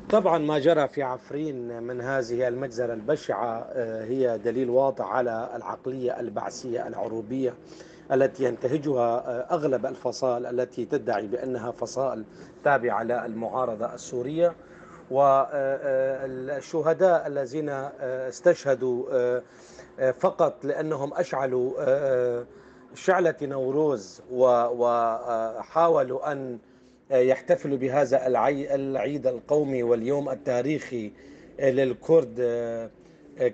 طبعا ما جرى في عفرين من هذه المجزرة البشعة هي دليل واضح على العقلية البعثية العروبية التي ينتهجها أغلب الفصائل التي تدعي بأنها فصائل تابعة للمعارضة السورية. والشهداء الذين استشهدوا فقط لأنهم أشعلوا شعلة نوروز وحاولوا أن يحتفلوا بهذا العيد القومي واليوم التاريخي للكرد.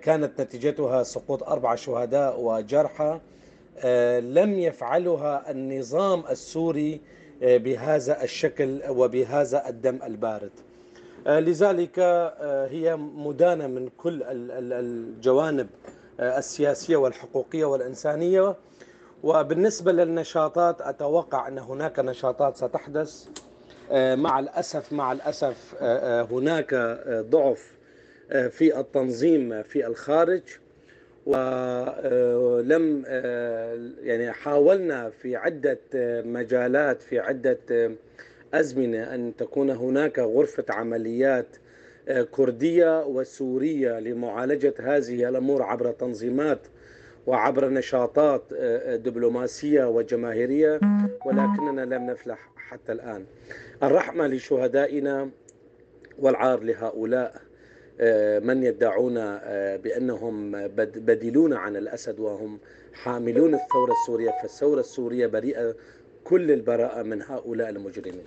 كانت نتيجتها سقوط 4 شهداء وجرحى. لم يفعلها النظام السوري بهذا الشكل وبهذا الدم البارد. لذلك هي مدانة من كل الجوانب السياسية والحقوقية والإنسانية. وبالنسبة للنشاطات أتوقع أن هناك نشاطات ستحدث. مع الأسف هناك ضعف في التنظيم في الخارج. ولم يعني حاولنا في عدة مجالات في عدة أزمنة أن تكون هناك غرفة عمليات كردية وسورية لمعالجة هذه الأمور عبر تنظيمات وعبر نشاطات دبلوماسية وجماهيرية، ولكننا لم نفلح حتى الآن. الرحمة لشهدائنا والعار لهؤلاء من يدعون بأنهم بديلون عن الأسد وهم حاملون الثورة السورية، فالثورة السورية بريئة كل البراءة من هؤلاء المجرمين.